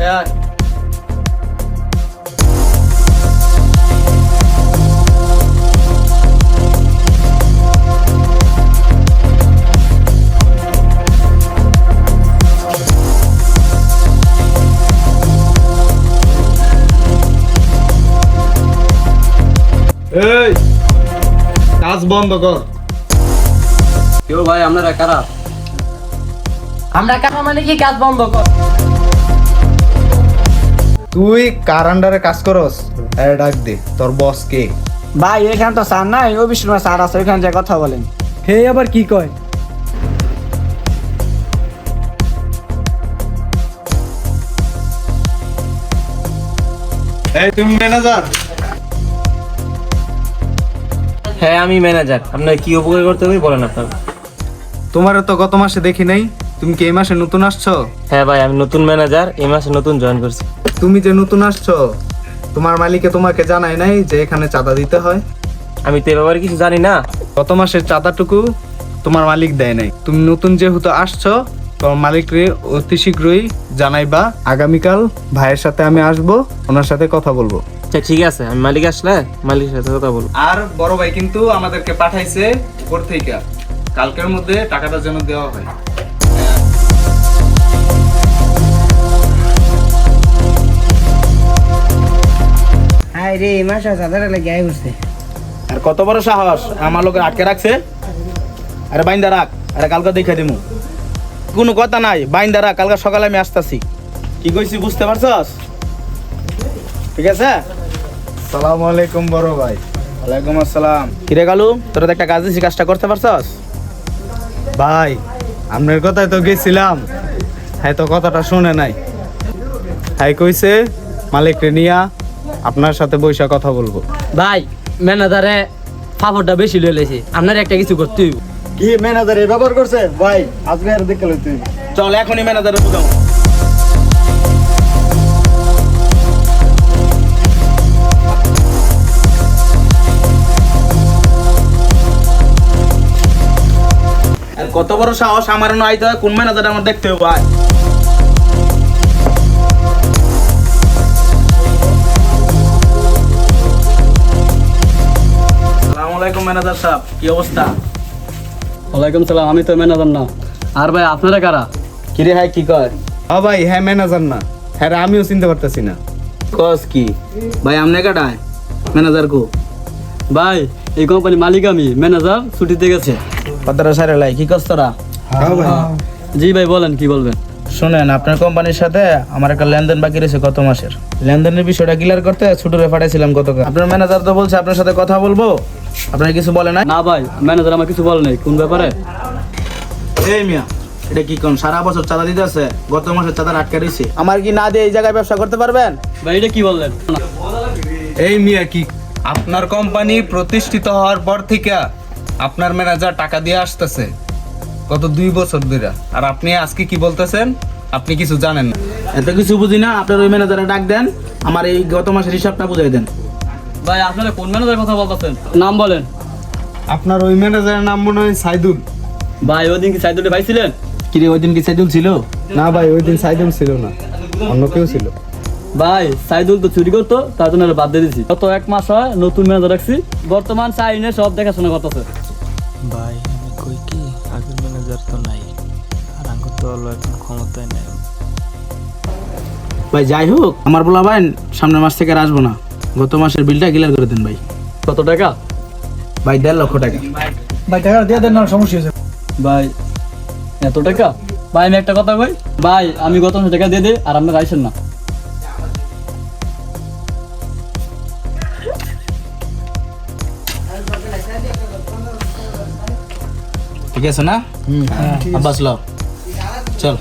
এই কাজ বন্ধ কর। কেউ ভাই আপনারা কারা? আমরা কারা মানে কি কাজ বন্ধ কর? তুই কার আন্ডারে কাজ করস? ডাক দে তোর বস কে? ভাই এখানে তো স্যার নাই, ও বিষ্ণু স্যার আছে, ওইখানে যে কথা বলেন। হে আবার কি কয়? এই তুমি ম্যানেজার? হ্যাঁ আমি ম্যানেজার। আপনার কি উপকার করতে হবে বলেন আপনার। তোমার তো গত মাসে দেখি নাই, তুমি কি এই মাসে নতুন আসছো? হ্যাঁ ভাই আমি নতুন ম্যানেজার, এই মাসে নতুন জয়েন করছি। তুমি যে নতুন আসছো, তোমার মালিকে তোমাকে জানায় নাই যে এখানে চাঁদা দিতে হয়? আমি তো এ ব্যাপারে কিছু জানি না। গত মাসের চাঁদাটুকু তোমার মালিক দেয় নাই। তুমি নতুন যেহেতু আসছো, তোমার মালিককে অতি শীঘ্রই জানাইবা। আগামীকাল ভাইয়ের সাথে আমি আসবো, ওনার সাথে কথা বলবো। আচ্ছা ঠিক আছে, আমি মালিক আসলে মালিকের সাথে কথা বলবো। আর বড় ভাই কিন্তু আমাদেরকে পাঠাইছে উপর থেকে, কালকের মধ্যে টাকাটা যেন দেওয়া হয়। হাই রে, মাসা চাঁদার লাগে আই উঠছে। আর কত বড় সাহস আমার লোকের আটকে রাখছে? আরে বাইন্দা রাখ, আরে কালকে দেখে দিমু। কোনো কথা নাই, বাইন্দা রাখ, কালকে সকালে আমি আসতেছি। কি কইছি বুঝতে পারছস? ঠিক আছে। আসসালামু আলাইকুম বড় ভাই। ওয়ালাইকুম আসসালাম। কিরে কালু, তোরা তো একটা কাজ দিছি, কাজটা করতে পারছস? ভাই আপনার কথাই তো গেছিলাম, হ্যাঁ তো কথাটা শুনে নাই। হ্যাঁ কইছে মালিককে নিয়া আপনার সাথে বইসা কথা বলবো। ভাই ম্যানেজারে ফাফরটা বেশি লয়ে লেছে, আপনার একটা কিছু করতে হইব। কি ম্যানেজার এই ব্যবহার করছে? ভাই আজকে আর দেখে লই তুই। চল এখনই ম্যানেজারে বুঝাও। আর কত বড় সাহস আমার না আইতে হয়, কোন ম্যানেজার আমার দেখতে হবে ভাই। আসসালামু আলাইকুম ম্যানেজার সাহেব, কি অবস্থা? ওয়ালাইকুম সালাম, আমি তো ম্যানেজার না। আর ভাই আপনারা কারা? কিরে ভাই কি কর? হ্যাঁ ভাই, হ্যাঁ ম্যানেজার না, হ্যাঁ আমিও চিনতে পারতেছি না। কস কি ভাই, আমনে কাটায় ম্যানেজার কো? ভাই এই কোম্পানির মালিক আমি, ম্যানেজার ছুটিতে গেছে। কথাটা সারে লাই, কি কস তোরা? হ্যাঁ ভাই। জি ভাই বলেন, কি বলবেন? শুনেন, আপনার কোম্পানির সাথে আমার একটা লেনদেন বাকি রয়েছে গত মাসের। লেনদেনের বিষয়টা ক্লিয়ার করতে ছুটুরে পাঠাইছিলাম গতকাল। আপনার ম্যানেজার তো বলছে আপনার সাথে কথা বলবো, আপনার কিছু বলে না? না ভাই, ম্যানেজার আমার কিছু বলে নাই। কোন ব্যাপারে? এই মিয়া, এটা কি কোন সারা বছর চাঁদা দিতে আছে, গত মাসের চাঁদা আটকে রয়েছে। আমার কি না দিয়ে এই জায়গায় ব্যবসা করতে পারবেন? ভাই এটা কি বললেন? এই মিয়া কি আপনার কোম্পানি প্রতিষ্ঠিত হওয়ার পর থেকে আপনার ম্যানেজার টাকা দিয়ে আসতেছে গত 2 বছর ধরে, আর আপনি আজকে কি বলতেছেন? আপনি কিছু জানেন না। এত কিছু বুঝি না, আপনার ওই ম্যানেজারে ডাক দেন, আমার এই গত মাসের হিসাবটা বুঝাই দেন। ভাই আপনারা কোন ম্যানেজারের কথা বলতেছেন? নাম বলেন। আপনার ওই ম্যানেজারের নাম মনে হয় সাইদুল। ভাই ওই দিন কি সাইদুলে ভাই ছিলেন? কিরে ওই দিন কি সাইদুল ছিল? না ভাই, ওই দিন সাইদুল ছিল না, অন্য কেউ ছিল। ভাই সাইদুল তো চুরি করতো, তার জন্য বাদ দিয়ে দিছি। গত 1 মাস হয় নতুন ম্যানেজার রাখছি, বর্তমান সাইনে সব দেখাশোনা করতেছে। ভাই আমি কই কি, আগের ম্যানেজার তো নাই, আর আঙ্গুর তো হলো এখন ক্ষমতায় নেই। ভাই যাই হোক, আমার বলা ভাই সামনের মাস থেকে আর আসবো না, গত মাসের বিলটা ক্লিয়ার করে দেন ভাই। কত টাকা? ভাই 1.5 লক্ষ টাকা। ভাই টাকা দিয়ে দেন না, সমস্যা হয়েছে। ভাই এত টাকা? ভাই আমি একটা কথা কই, ভাই আমি গত মাসে টাকা দিয়ে দিই, আর আপনারা আইসেন না। ঠিক আছে না? আব্বাস লও, চল।